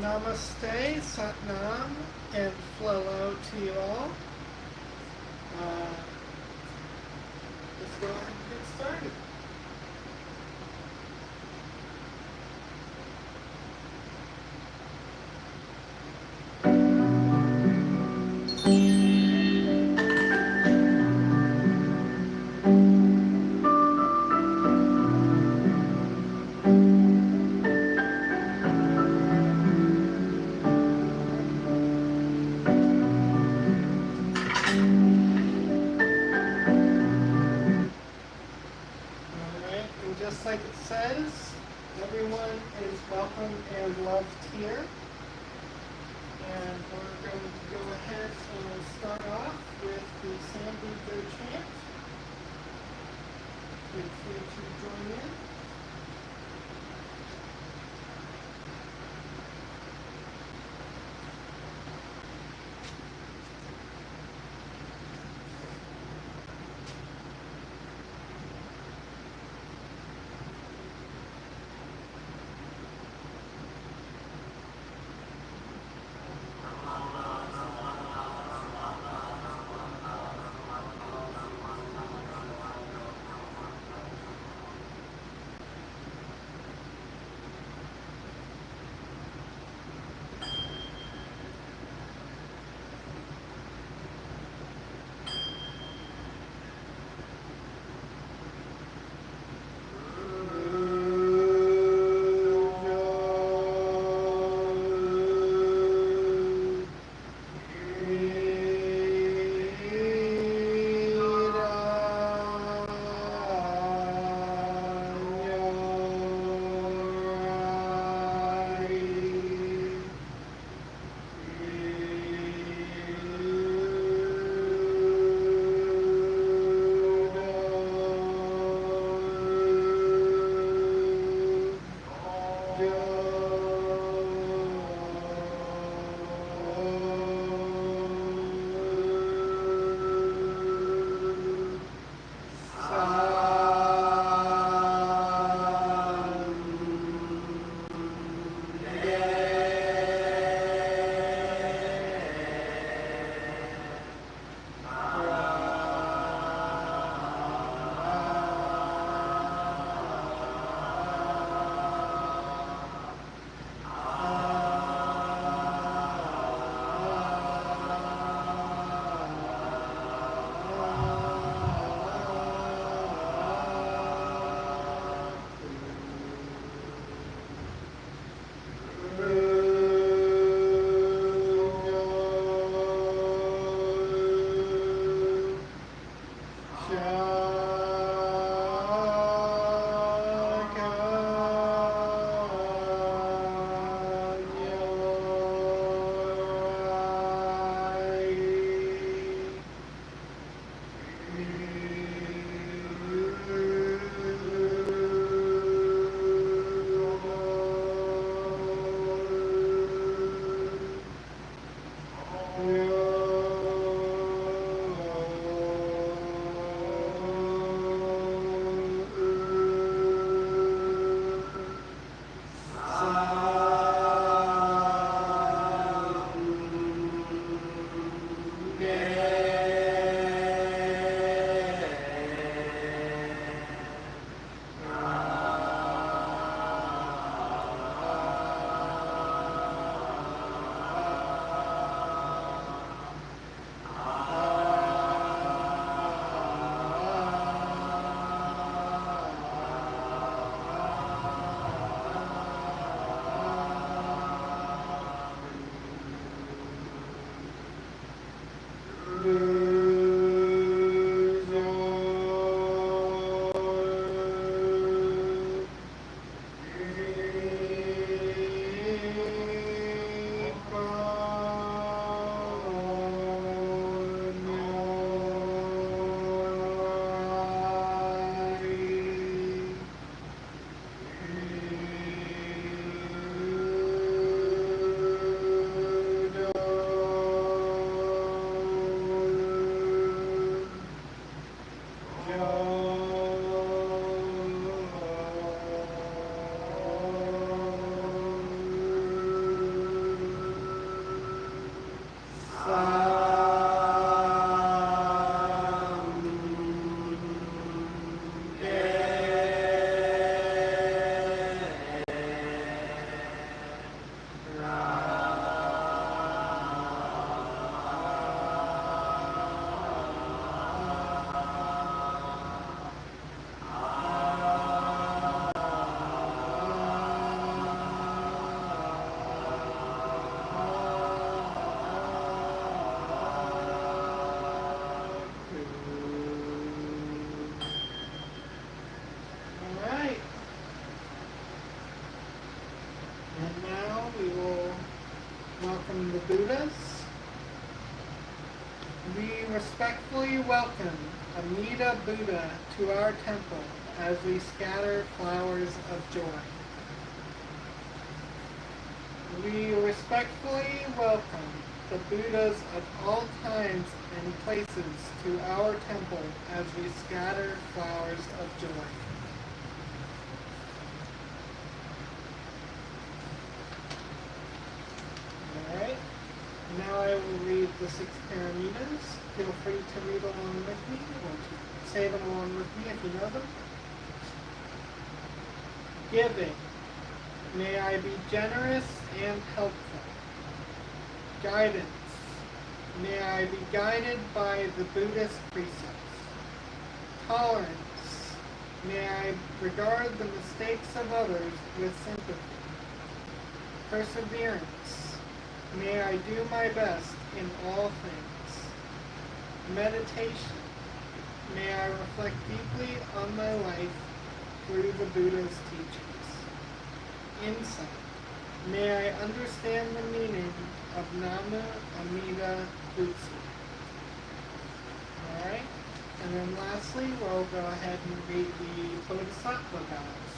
Namaste, Satnam, and flow to you all. Uh, let's go ahead and get started. Alright, and just like it says, everyone is welcome and loved here. And we're going to go ahead and start off with the Sambuco chant. Feel free to join in. we will welcome the Buddhas. We respectfully welcome Amida Buddha to our temple as we scatter flowers of joy. We respectfully welcome the Buddhas of all times and places to our temple as we scatter flowers of joy. Alright, now I will read the 6 paramitas. Feel free to read along with me or to say them along with me if you know them. Giving. May I be generous and helpful. Guidance. May I be guided by the Buddhist precepts. Tolerance. May I regard the mistakes of others with sympathy. Perseverance. May I do my best in all things. Meditation. May I reflect deeply on my life through the Buddha's teachings. Insight. May I understand the meaning of Namu Amida Butsu. Alright, and then lastly, we'll go ahead and read the Bodhisattva vows.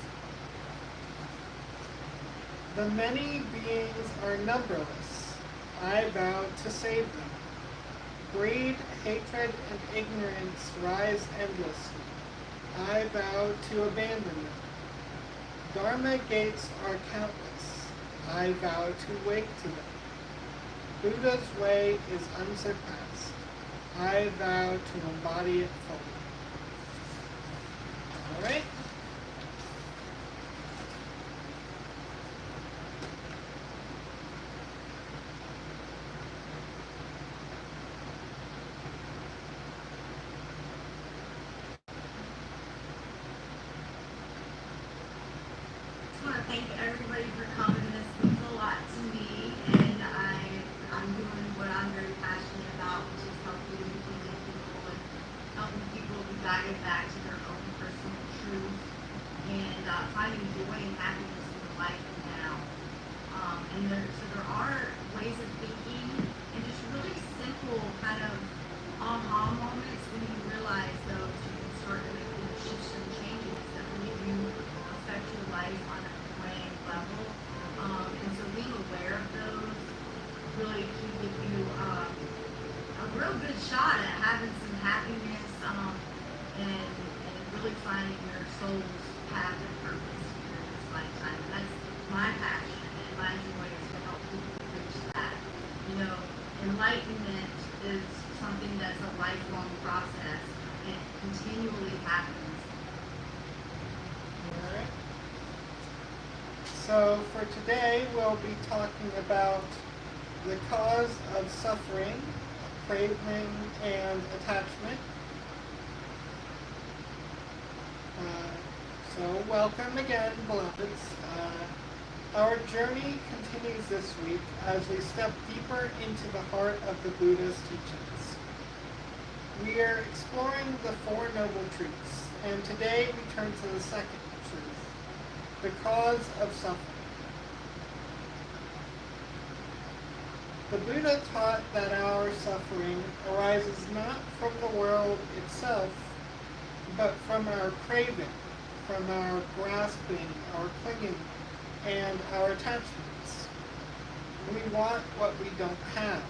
The many beings are numberless. I vow to save them. Greed, hatred, and ignorance rise endlessly. I vow to abandon them. Dharma gates are countless. I vow to wake to them. Buddha's way is unsurpassed. I vow to embody it fully. Alright? Thank everybody for coming. This means a lot to me, and I'm doing what I'm very passionate about, which is helping people and helping people be guided back to their own personal truth and finding joy and happiness in the life and now. So there are ways of thinking and just really simple kind of aha moments when you realize those you can start to make shifts and changes that really do affect your life on a grand level. And so being aware of those really can give you a real good shot at having some happiness and really finding your soul's path and purpose here in this lifetime. And that's my passion and my joy is to help people reach that. You know, enlightenment is something that's a lifelong process and continually happens. Alright. So for today, we'll be talking about the cause of suffering, craving, and attachment. So welcome again, beloveds. Our journey continues this week as we step deeper into the heart of the Buddha's teachings. We are exploring the Four Noble Truths, and today we turn to the second truth, the cause of suffering. The Buddha taught that our suffering arises not from the world itself, but from our craving, from our grasping, our clinging, and our attachments. We want what we don't have.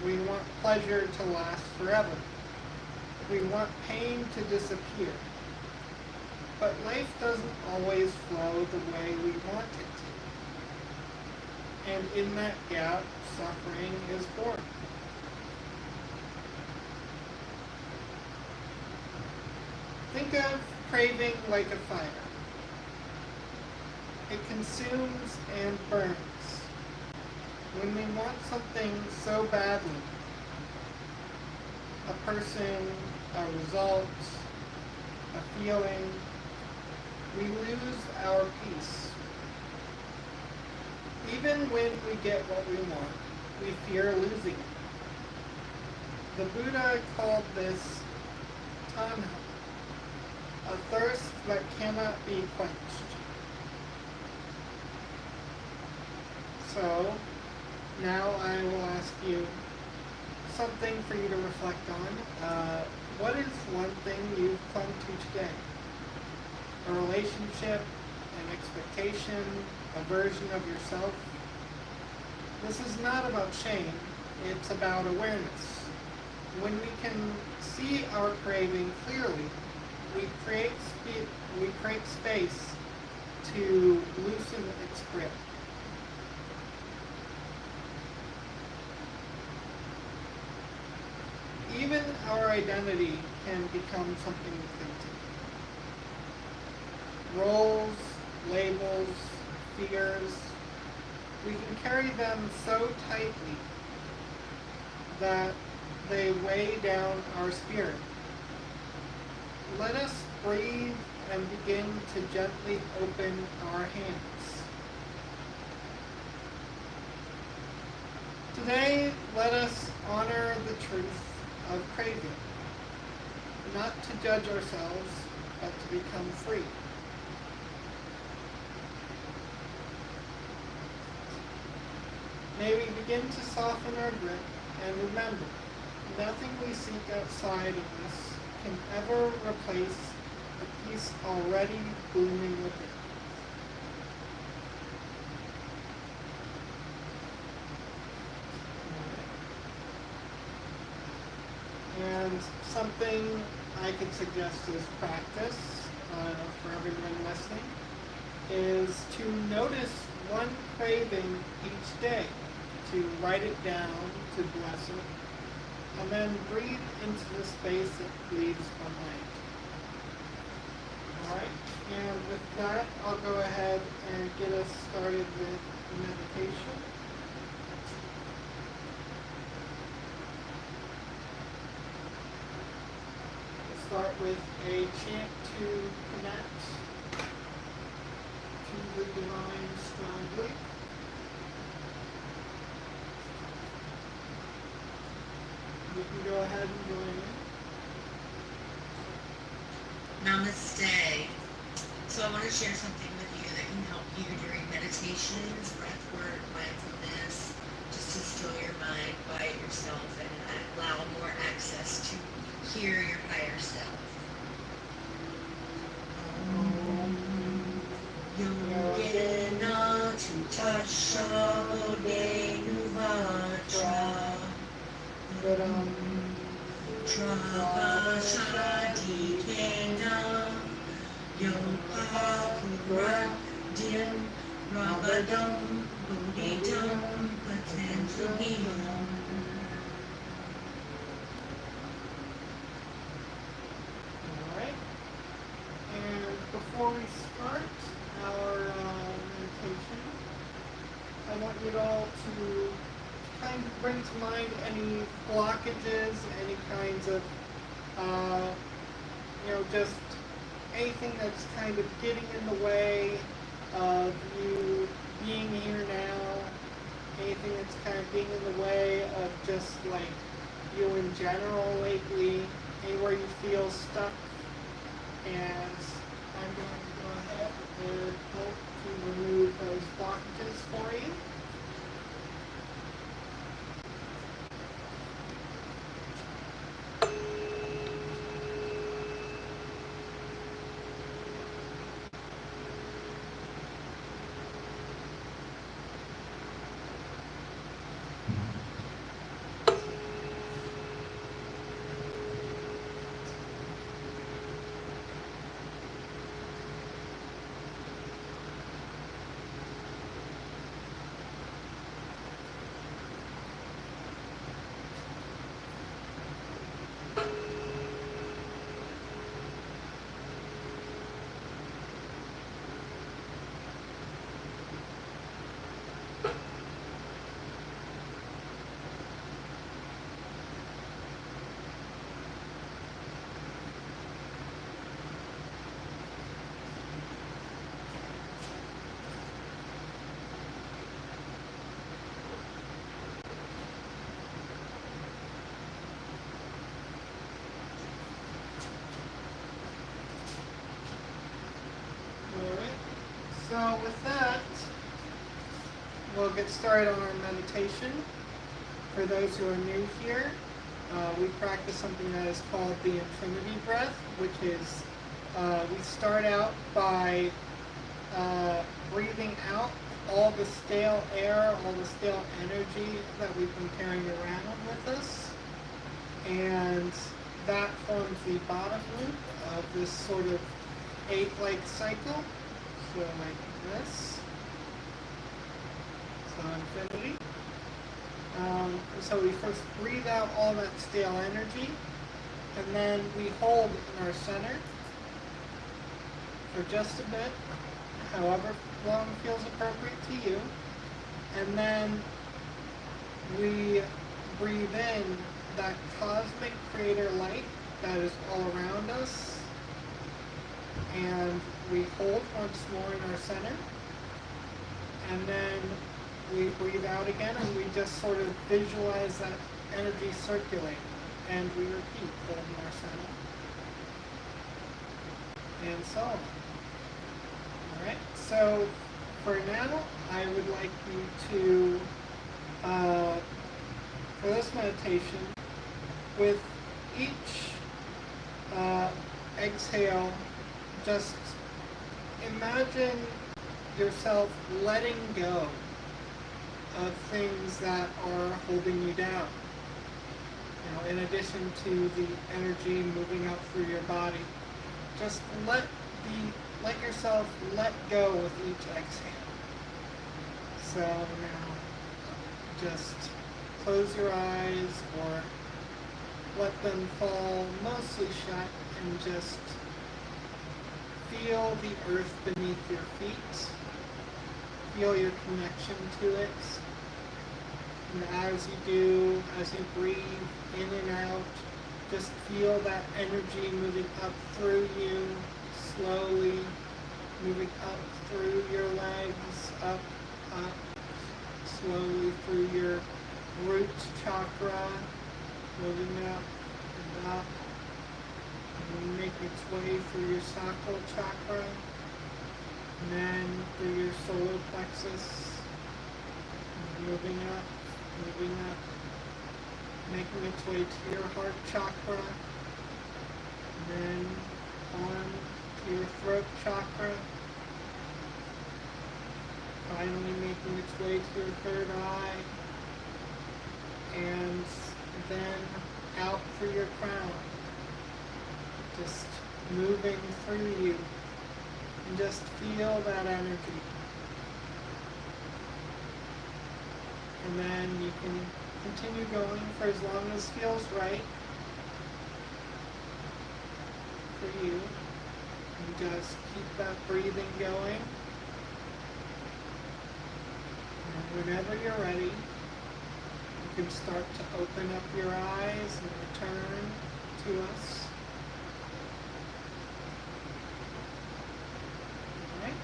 We want pleasure to last forever. We want pain to disappear. But life doesn't always flow the way we want it to. And in that gap, suffering is born. Think of craving like a fire. It consumes and burns. When we want something so badly, a person, a result, a feeling, we lose our peace. Even when we get what we want, we fear losing it. The Buddha called this tanha, a thirst that cannot be quenched. So now I will ask you something for you to reflect on. What is one thing you've clung to today? A relationship, an expectation, a version of yourself? This is not about shame, it's about awareness. When we can see our craving clearly, we create space to loosen its grip. Even our identity can become something we cling to. Roles, labels, fears, we can carry them so tightly that they weigh down our spirit. Let us breathe and begin to gently open our hands. Today, let us honor the truth of craving, not to judge ourselves, but to become free. May we begin to soften our grip and remember, nothing we seek outside of us can ever replace the peace already blooming within. And something I could suggest as practice for everyone listening is to notice one craving each day, to write it down, to bless it, and then breathe into the space it leaves behind. Alright, and with that, I'll go ahead and get us started with meditation. We'll start with a chant to connect to the divine strongly. You can go ahead and join in. Namaste. So I want to share something with you that can help you during meditations, breath work, mindfulness, just to still your mind, quiet yourself, and allow more access to hear your higher self. Yogena Tutasha Bodhenuvatra Travashadi Kena Yopapuradhyam Rabadam Bodhidam Patanjaliyam. Alright, and before we start our meditation, I want you all to kind of bring to mind any blockages, any kinds of, just anything that's kind of getting in the way of you being here now, anything that's kind of getting in the way of just like you in general lately, anywhere you feel stuck. And I'm going to go ahead and help to remove those blockages for you. we'll get started on our meditation. For those who are new here, we practice something that is called the infinity breath, which is we start out by breathing out all the stale air, all the stale energy that we've been carrying around with us. And that forms the bottom loop of this sort of egg-like cycle. So like this. So infinity. So we first breathe out all that stale energy, and then we hold in our center for just a bit, however long feels appropriate to you, and then we breathe in that cosmic creator light that is all around us, and we hold once more in our center, and then we breathe out again, and we just sort of visualize that energy circulating, and we repeat, holding our center, and so on. Alright, so for now, I would like you to, for this meditation, with each exhale, just imagine yourself letting go of things that are holding you down. You know, in addition to the energy moving up through your body, just let yourself let go with each exhale. So now, just close your eyes or let them fall mostly shut and just feel the earth beneath your feet. Feel your connection to it. And as you do, as you breathe in and out, just feel that energy moving up through you, slowly moving up through your legs, up, slowly through your root chakra, moving up and up, and make its way through your sacral chakra, and then through your solar plexus, moving up, making its way to your heart chakra, and then on to your throat chakra, finally making its way to your third eye, and then out through your crown, just moving through you, and just feel that energy. And then you can continue going for as long as feels right for you. And just keep that breathing going. And whenever you're ready, you can start to open up your eyes and return to us. All right?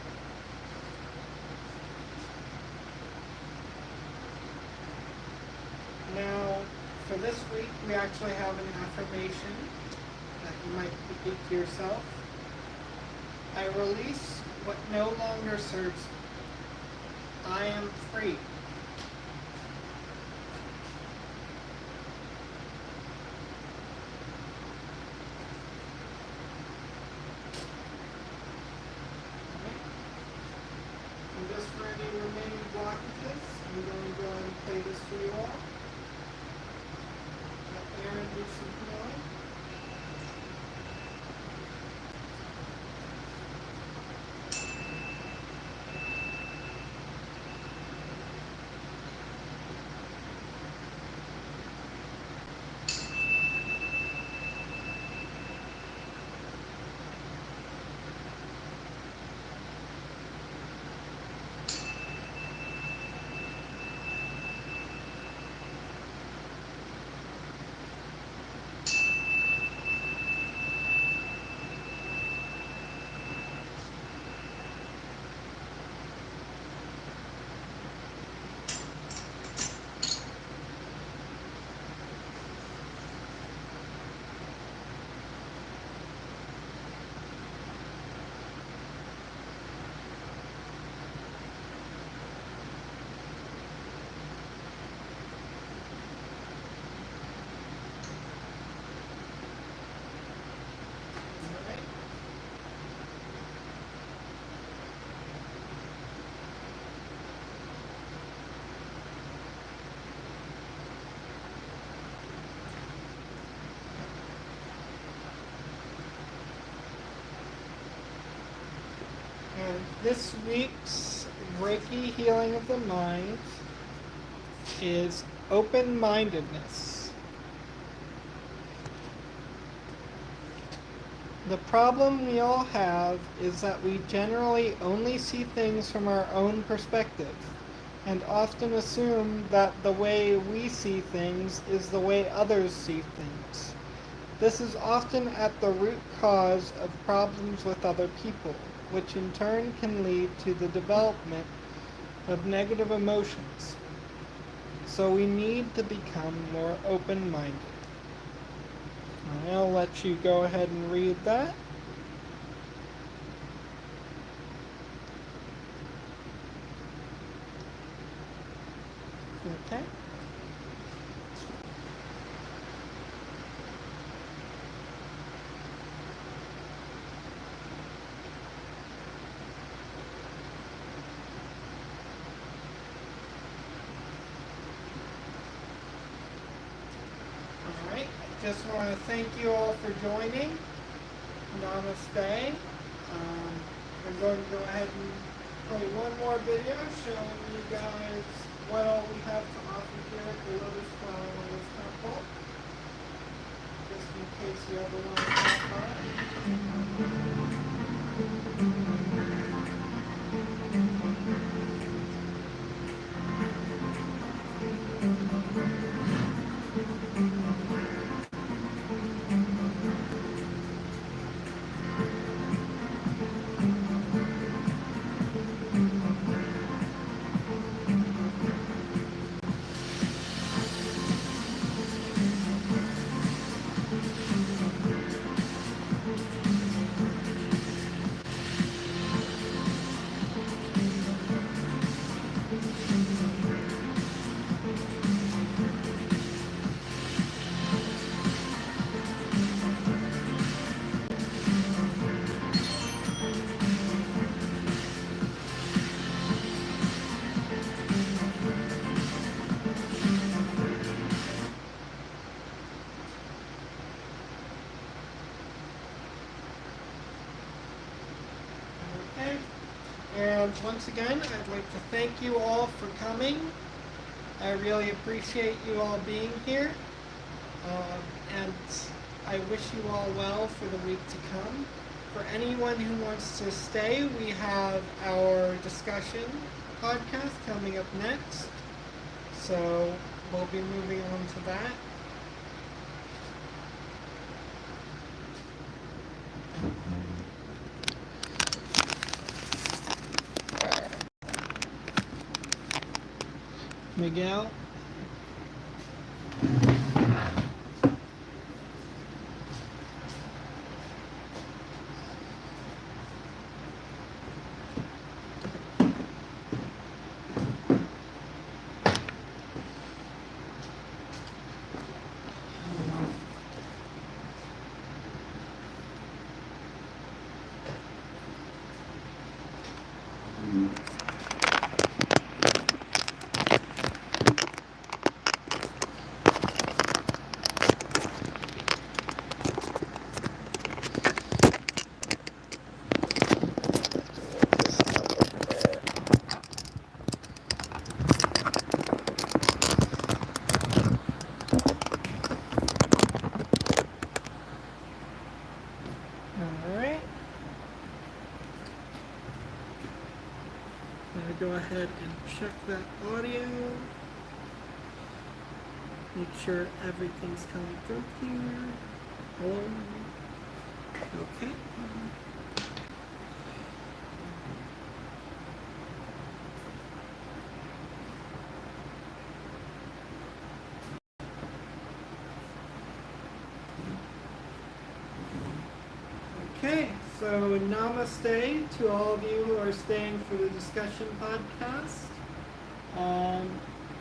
Now, for this week, we actually have an affirmation that you might repeat to yourself. I release what no longer serves me. I am free. And just for any remaining blockages, I'm going to go ahead and play this for you all. Let Aaron do some healing. This week's Reiki healing of the mind is open-mindedness. The problem we all have is that we generally only see things from our own perspective, and often assume that the way we see things is the way others see things. This is often at the root cause of problems with other people, which in turn can lead to the development of negative emotions. So we need to become more open-minded. I'll let you go ahead and read that. Okay. Alright, I just want to thank you all for joining. Namaste. I'm going to go ahead and play one more video showing you guys what all we have to offer here at the Lotus Temple. Just in case you ever want to stop by. Okay. And once again, I'd like to thank you all for coming. I really appreciate you all being here. And I wish you all well for the week to come. For anyone who wants to stay, we have our discussion podcast coming up next. So we'll be moving on to that. Miguel? Alright. Now go ahead and check that audio. Make sure everything's coming through here. Hello. Okay. Okay, so namaste to all of you who are staying for the discussion podcast.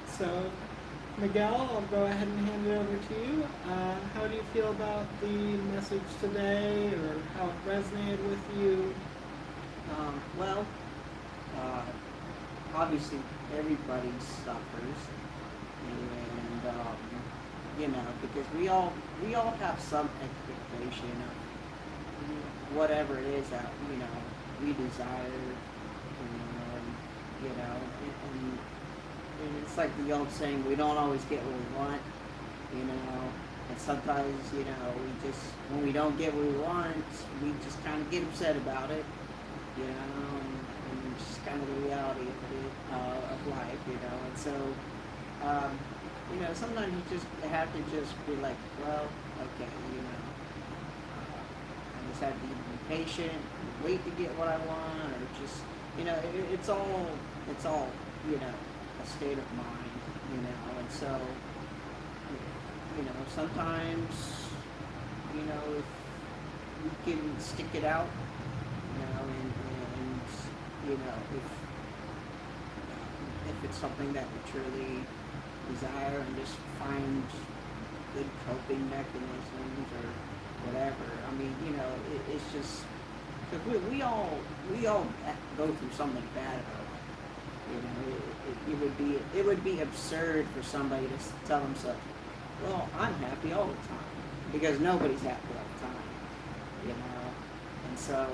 So, Miguel, I'll go ahead and hand it over to you. How do you feel about the message today, or how it resonated with you? Well, obviously everybody suffers, and because we all have some expectation of whatever it is that we desire you know, and it's like the old saying, we don't always get what we want, you know, and sometimes, you know, when we don't get what we want, we just kind of get upset about it, you know, and it's just kind of the reality of life, you know, and so, you know, sometimes you just have to just be like, well, okay, you know, I just have to either be patient, wait to get what I want, or just, you know, it's all, you know, a state of mind, you know, and so, you know, sometimes, you know, if you can stick it out, you know, and you know, if it's something that we truly desire and just find good coping mechanisms or whatever. I mean, you know, it's just because we all go through something bad in our life. You know, it would be absurd for somebody to tell themselves, "Well, I'm happy all the time," because nobody's happy all the time. You know, and so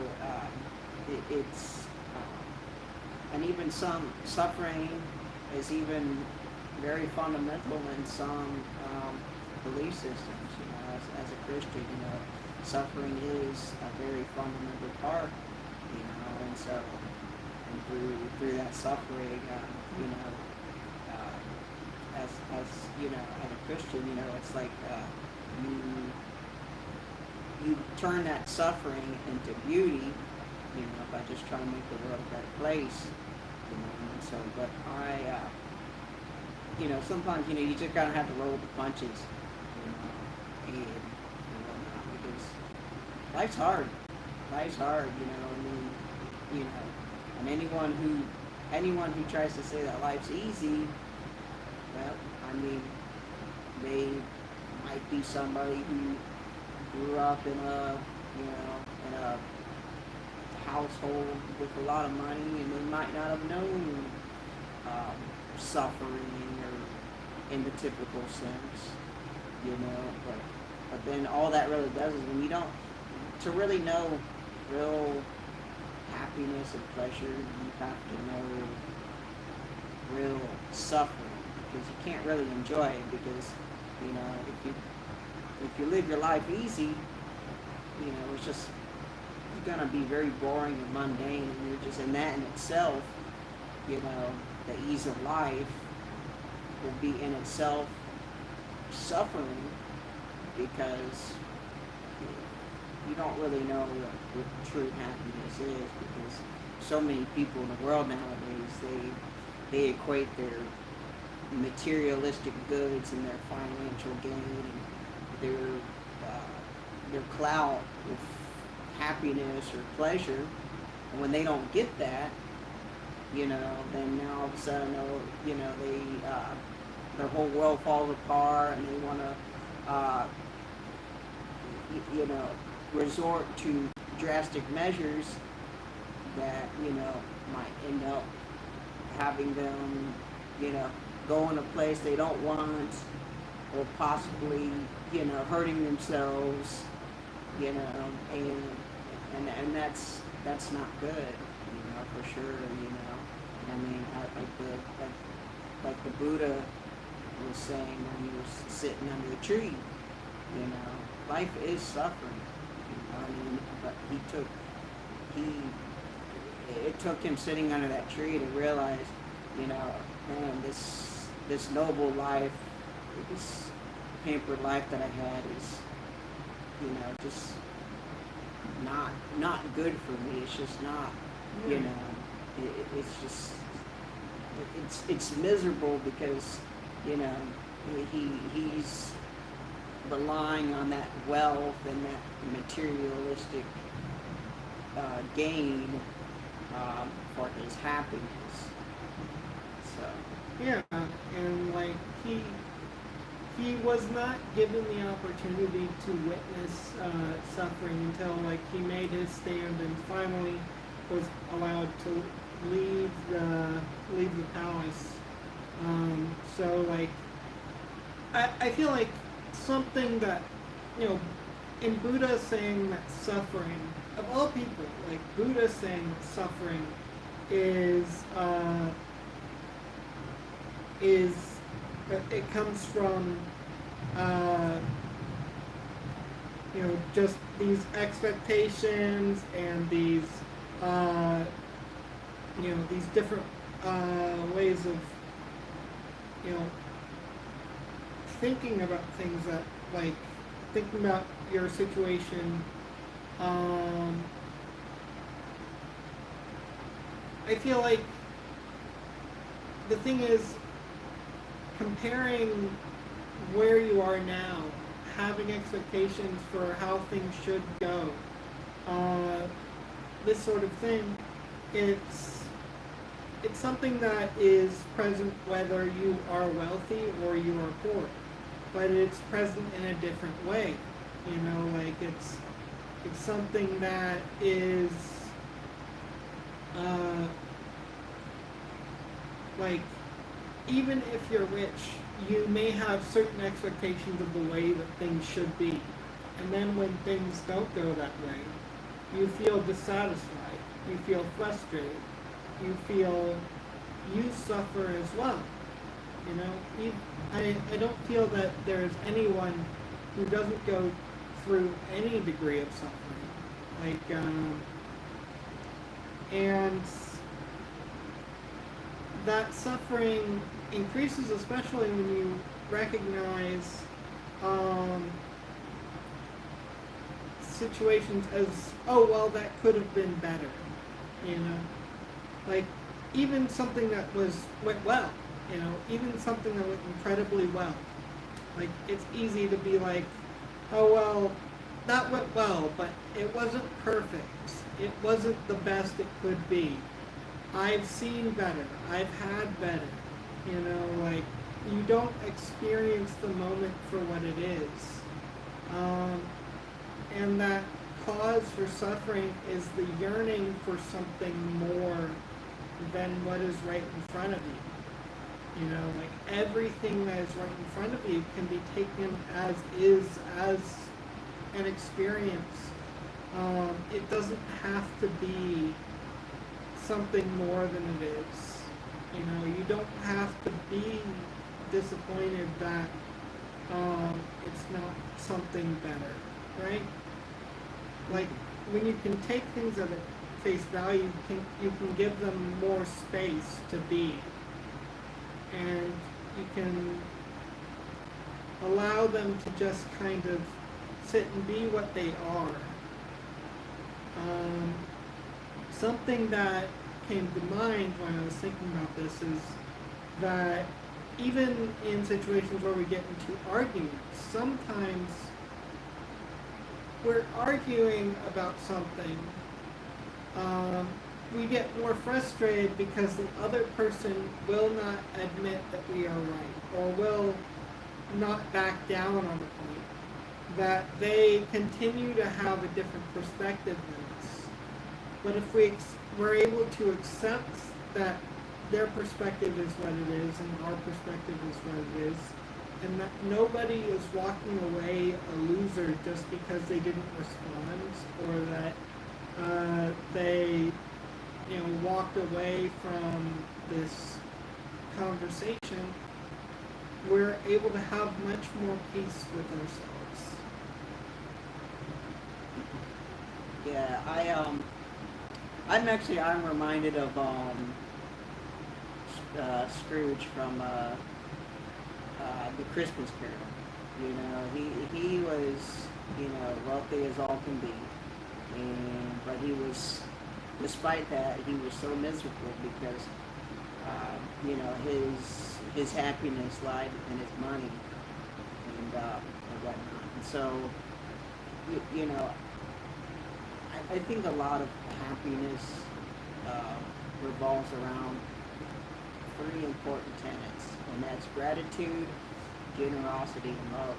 it's and even some suffering is even very fundamental in some belief systems. You know, as a Christian, you know, suffering is a very fundamental part. You know, and so and through that suffering, you know, as you know, as a Christian, you know, it's like you turn that suffering into beauty, you know, by just trying to make the world a better place, you know, and so, but you know, sometimes, you know, you just gotta have to roll with the punches, you know, and whatnot, because life's hard, you know, I mean, you know, and anyone who tries to say that life's easy, well, I mean, they might be somebody who grew up in a, you know, in a household with a lot of money, and they might not have known suffering or in the typical sense, you know. But then all that really does is when you don't, to really know real happiness and pleasure, you have to know real suffering, because you can't really enjoy it, because, you know, if you live your life easy, you know, it's just, you're gonna be very boring and mundane, and you're just, in that in itself, you know, the ease of life will be in itself suffering, because you don't really know what true happiness is, because so many people in the world nowadays, they equate their materialistic goods and their financial gain and their clout with happiness or pleasure, and when they don't get that, you know, then now all of a sudden, you know, their whole world falls apart, and they want to, you know, resort to drastic measures that, you know, might end up having them, you know, go in a place they don't want, or possibly, you know, hurting themselves, you know, and that's not good, you know, for sure, you know. I mean, like the Buddha was saying when he was sitting under the tree, you know, life is suffering, you know. I mean, but it took him sitting under that tree to realize, you know, man, this noble life, this pampered life that I had is, you know, just not good for me. It's just not, you know, it's just, it's miserable, because, you know, he's relying on that wealth and that materialistic gain for his happiness. So Yeah, and like he was not given the opportunity to witness suffering until like he made his stand and finally was allowed to leave the palace. So like I feel like something that, you know, in Buddha saying that suffering, of all people, like Buddha saying that suffering is it comes from just these expectations and these these different ways of thinking about things, that like thinking about your situation. I feel like the thing is comparing where you are now, having expectations for how things should go, this sort of thing. It's something that is present whether you are wealthy or you are poor, but it's present in a different way. Like it's something that is like, even if you're rich, you may have certain expectations of the way that things should be, and then when things don't go that way, you feel dissatisfied, you feel frustrated, you suffer as well. I don't feel that there's anyone who doesn't go through any degree of suffering. And that suffering increases, especially when you recognize situations as, oh, well, that could have been better. Like, even something that went well, even something that went incredibly well. Like, it's easy to be like, oh, well, that went well, but it wasn't perfect. It wasn't the best it could be. I've seen better. I've had better. Like, you don't experience the moment for what it is. And that cause for suffering is the yearning for something more than what is right in front of you. Like, everything that is right in front of you can be taken as is, as an experience. It doesn't have to be something more than it is. You don't have to be disappointed that it's not something better, right? Like, when you can take things at face value, you can give them more space to be, and you can allow them to just kind of sit and be what they are. Something that came to mind when I was thinking about this is that even in situations where we get into arguments, sometimes we're arguing about something. We get more frustrated because the other person will not admit that we are right, or will not back down on the point, that they continue to have a different perspective than us. But if we're able to accept that their perspective is what it is and our perspective is what it is, and that nobody is walking away a loser just because they didn't respond, or that they walked away from this conversation, we're able to have much more peace with ourselves. Yeah, I'm reminded of Scrooge from the Christmas Carol. He was wealthy as all can be, but he was, despite that, he was so miserable because his happiness lied in his money and whatnot. And so I think a lot of happiness revolves around three important tenets, and that's gratitude, generosity, and love.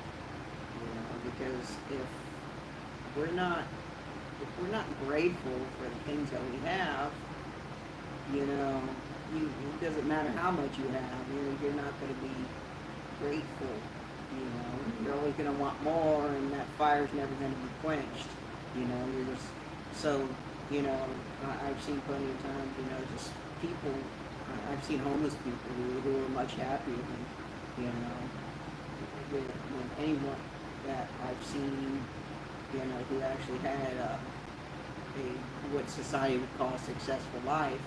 Because if we're not grateful for the things that we have, it doesn't matter how much you have, you're not going to be grateful. You're always going to want more, and that fire's never going to be quenched. You're just so you know, I've seen plenty of times, you know, just people, I've seen homeless people who are much happier than, you know, than anyone that I've seen, you know, who actually had a what society would call a successful life,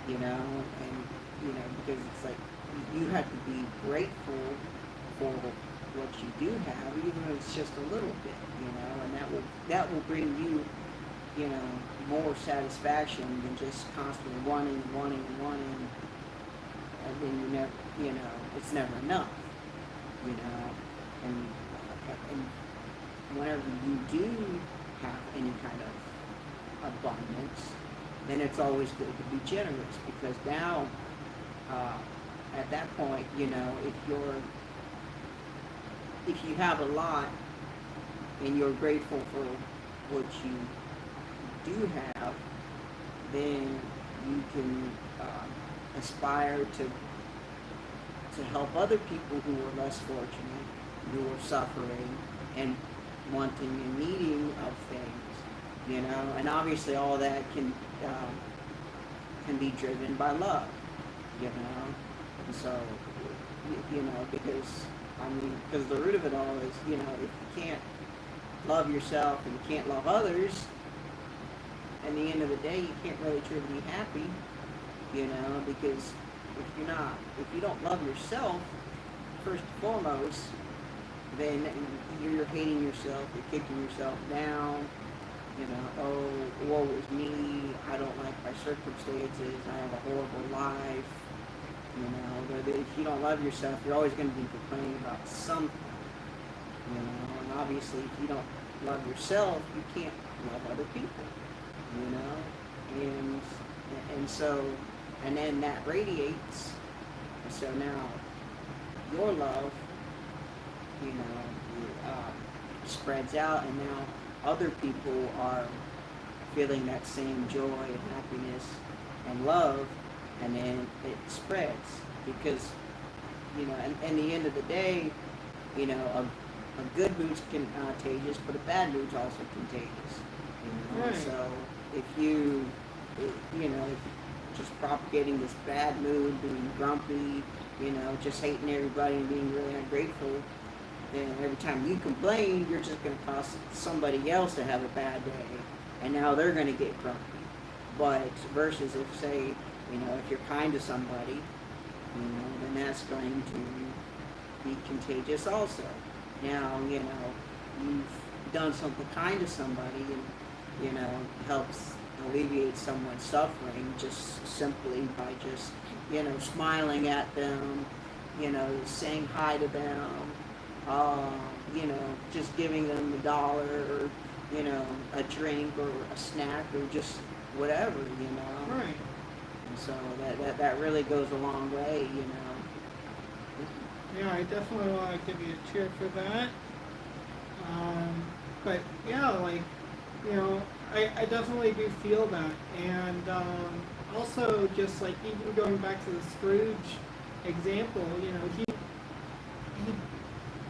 you know, and, you know, because it's like, you have to be grateful for what you do have, even though it's just a little bit, you know, and that will bring you, you know, more satisfaction than just constantly wanting, and then you never, you know, it's never enough, you know, and whenever you do have any kind of abundance, then it's always good to be generous, because now, at that point, you know, if you have a lot and you're grateful for what you do have, then you can aspire to help other people who are less fortunate, who are suffering and wanting and needing of things, you know. And obviously, all that can be driven by love, you know. And so, you know, because the root of it all is, you know, if you can't love yourself and you can't love others, at the end of the day, you can't really truly be happy, you know, because if you don't love yourself, first and foremost, then you're hating yourself, you're kicking yourself down, you know, oh, woe is me, I don't like my circumstances, I have a horrible life, you know. But if you don't love yourself, you're always going to be complaining about something, you know. And obviously, if you don't love yourself, you can't love other people, you know. And so, and then that radiates. And so now, your love, you know, spreads out, and now other people are feeling that same joy and happiness and love, and then it spreads, because, you know, and at the end of the day, you know, a good mood's contagious, but a bad mood's also contagious, you know. Right. So if you know, if you're just propagating this bad mood, being grumpy, you know, just hating everybody and being really ungrateful, then every time you complain, you're just going to cause somebody else to have a bad day, and now they're going to get grumpy. But versus if, say, you know, if you're kind to somebody, you know, then that's going to be contagious also. Now, you know, you've done something kind to somebody, and, you know, helps alleviate someone's suffering just simply by just, you know, smiling at them, you know, saying hi to them, you know, just giving them $1 or, you know, a drink or a snack or just whatever, you know. Right. And so that really goes a long way, you know. Yeah, I definitely want to give you a cheer for that. But yeah, like, you know, I definitely do feel that. And also, just like even going back to the Scrooge example, you know, he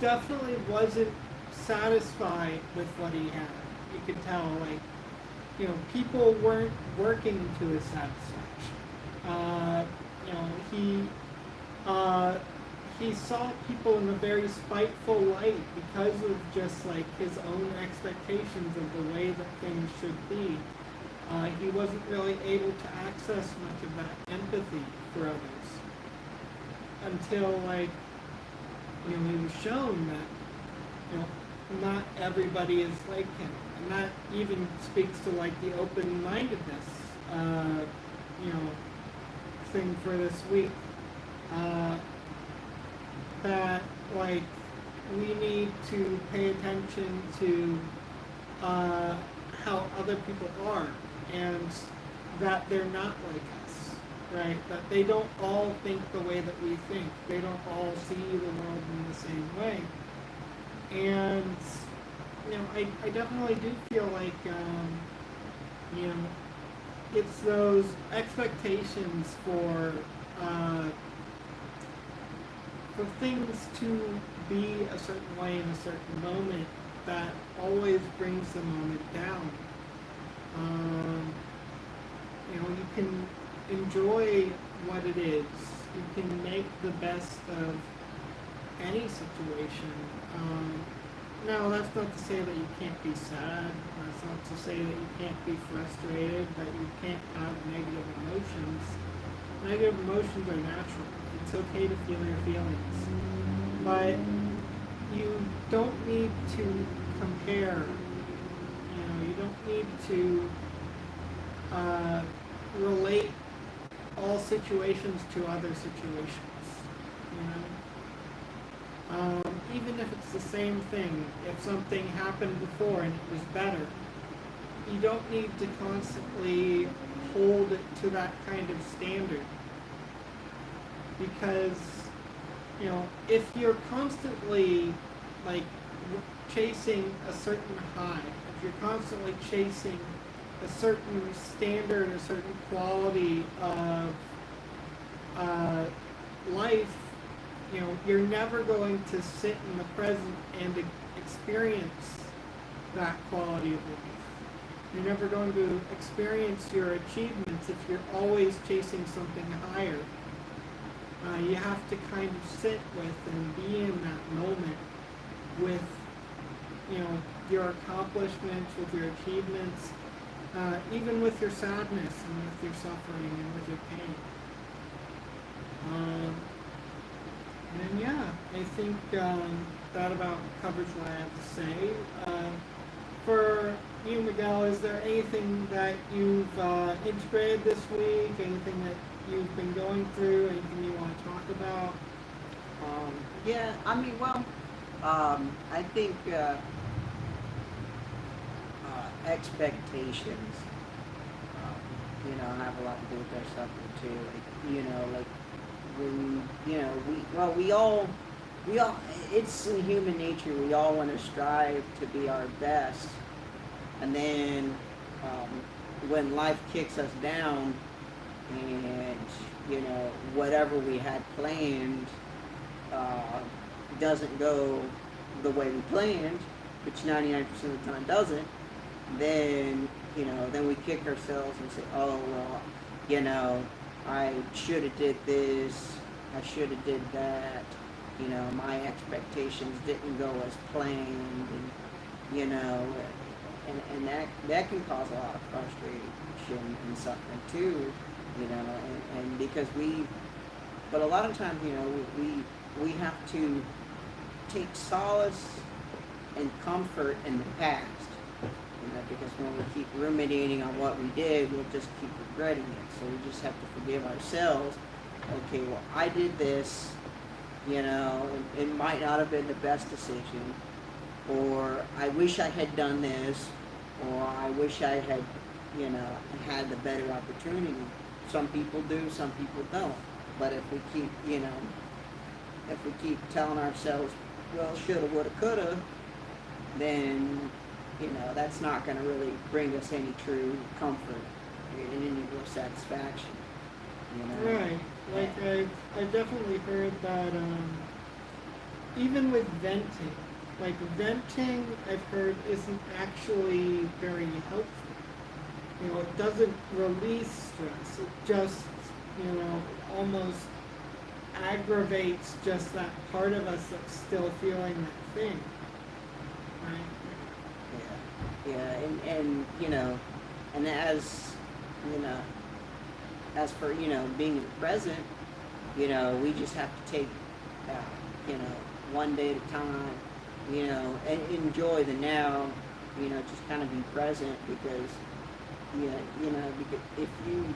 definitely wasn't satisfied with what he had. You could tell, like, you know, people weren't working to his satisfaction. You know, he saw people in a very spiteful light because of just like his own expectations of the way that things should be. He wasn't really able to access much of that empathy for others until, like, you know, he was shown that, you know, not everybody is like him, and that even speaks to like the open-mindedness, you know, thing for this week. That, like, we need to pay attention to how other people are, and that they're not like us, right? That they don't all think the way that we think. They don't all see the world in the same way. And, you know, I definitely do feel like, you know, it's those expectations for things to be a certain way in a certain moment that always brings the moment down. you can enjoy what it is. You can make the best of any situation. No, that's not to say that you can't be sad. That's not to say that you can't be frustrated, that you can't have negative emotions. Negative emotions are natural. It's okay to feel your feelings. But you don't need to compare. You don't need to relate all situations to other situations. Even if it's the same thing, if something happened before and it was better, you don't need to constantly hold it to that kind of standard. Because, if you're constantly, like, chasing a certain high, if you're constantly chasing a certain standard, a certain quality of life, you're never going to sit in the present and experience that quality of life. You're never going to experience your achievements if you're always chasing something higher. You have to kind of sit with and be in that moment with, your accomplishments, with your achievements, even with your sadness and with your suffering and with your pain. And yeah, I think that about covers what I have to say. For you, Miguel, is there anything that you've integrated this week? Anything that you've been going through? Anything you want to talk about? Yeah, I mean, well, I think expectations, have a lot to do with our suffering too. Like we all, it's in human nature. We all want to strive to be our best, and then when life kicks us down, and whatever we had planned doesn't go the way we planned, which 99% of the time doesn't, then we kick ourselves and say, oh well, I should have did this, I should have did that, my expectations didn't go as planned, and and that can cause a lot of frustration and suffering too, and because but a lot of times, we have to take solace and comfort in the past, because when we keep ruminating on what we did, we'll just keep regretting it. So we just have to forgive ourselves. Okay, well, I did this, it might not have been the best decision, or I wish I had done this, or I wish I had, had the better opportunity. Some people do, some people don't. But if we keep telling ourselves, well, shoulda, woulda, coulda, then that's not going to really bring us any true comfort and any real satisfaction. Right. Like I've definitely heard that even with venting, I've heard isn't actually very helpful. It doesn't release stress. It just almost aggravates just that part of us that's still feeling that thing. Right? Yeah, and as for being in the present, we just have to take one day at a time, and enjoy the now, just kind of be present, because because if you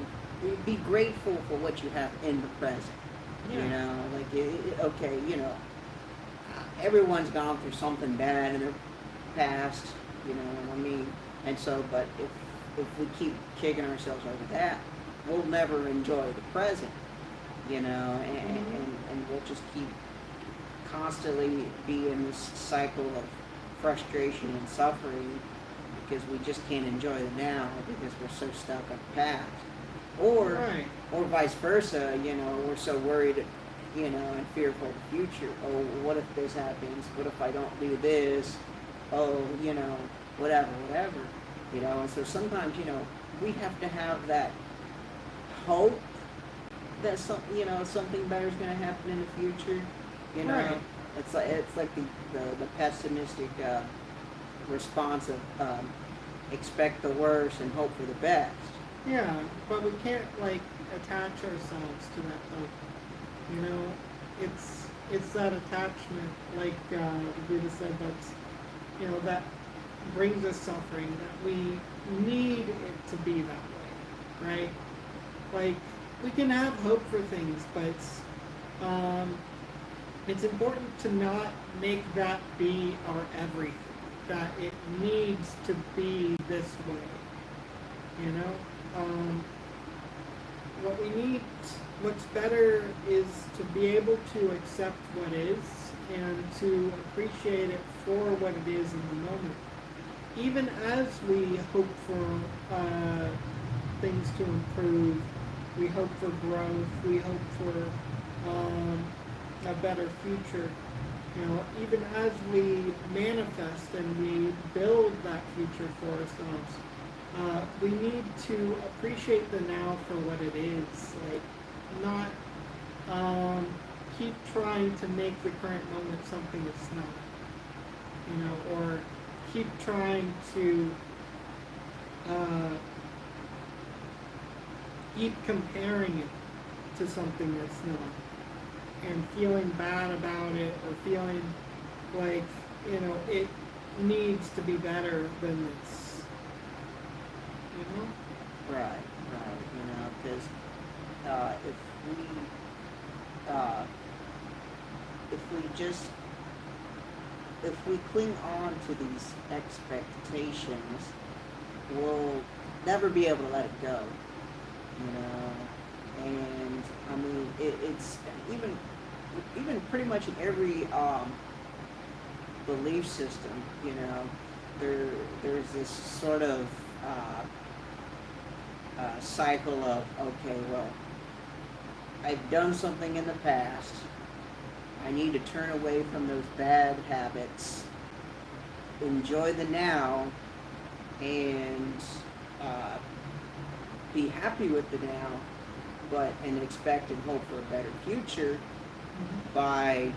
be grateful for what you have in the present. Yeah. Okay, everyone's gone through something bad in their past, and so, but if we keep kicking ourselves over that, we'll never enjoy the present, and we'll just keep constantly be in this cycle of frustration and suffering, because we just can't enjoy the now because we're so stuck on the past. Or vice versa, we're so worried, and fearful of the future. Oh, what if this happens? What if I don't do this? Oh, whatever. And so sometimes, we have to have that hope that something better is going to happen in the future. You know, Right. it's like the pessimistic response of expect the worst and hope for the best. Yeah, but we can't like attach ourselves to that hope. You know, it's that attachment, like the Buddha said, that brings us suffering. That we need it to be that way, right? Like we can have hope for things, but it's important to not make that be our everything. That it needs to be this way. You know, what we need, what's better is to be able to accept what is and to appreciate it for what it is in the moment. Even as we hope for things to improve, we hope for growth, we hope for a better future. You know, even as we manifest and we build that future for ourselves, we need to appreciate the now for what it is. Like, not keep trying to make the current moment something it's not. You know, or keep trying to keep comparing it to something that's not. And feeling bad about it, or feeling like, it needs to be better than this. You know? Right. Because if we cling on to these expectations, we'll never be able to let it go. And I mean, it's even pretty much in every belief system. There's this sort of cycle of, okay, well, I've done something in the past. I need to turn away from those bad habits, enjoy the now, and be happy with the now, and expect and hope for a better future by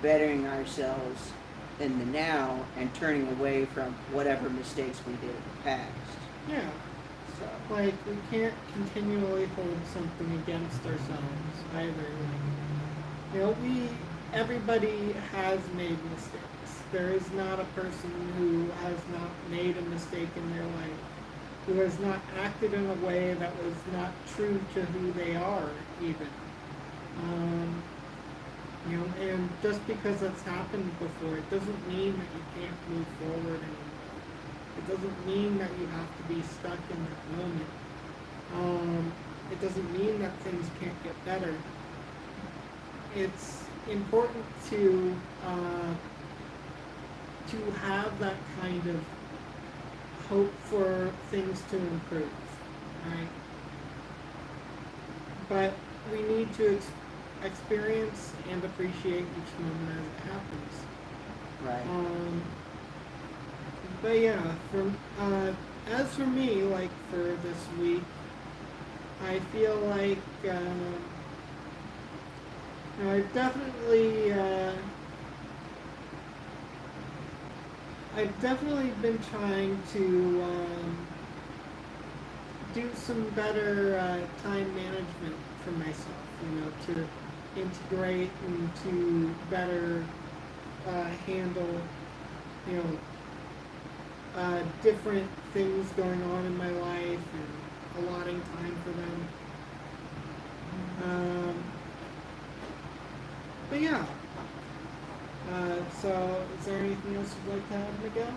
bettering ourselves in the now and turning away from whatever mistakes we did in the past. Yeah. So, Like, we can't continually hold something against ourselves either. Everybody has made mistakes. There is not a person who has not made a mistake in their life, who has not acted in a way that was not true to who they are, even. And just because that's happened before, it doesn't mean that you can't move forward anymore. It doesn't mean that you have to be stuck in that moment. It doesn't mean that things can't get better. It's important to have that kind of hope for things to improve, right? But we need to experience and appreciate each moment as it happens. right. But yeah, as for me, like for this week, I feel like I've definitely been trying to do some better time management for myself. To integrate and to better handle, different things going on in my life and allotting time for them. But yeah. So, is there anything else you'd like to add, Miguel?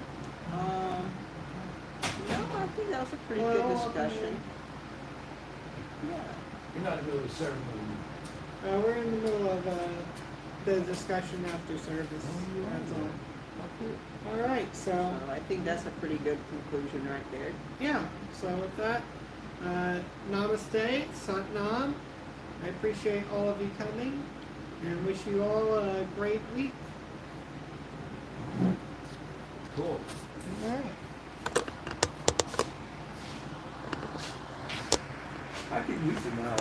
No, I think that was a pretty Well, good discussion. Yeah. You're not in the middle of a ceremony. We're in the middle of the discussion after service. That's all. All right, so So I think that's a pretty good conclusion right there. yeah. So with that, namaste, satnam. I appreciate all of you coming, and wish you all a great week. Cool. All right. I could use it now.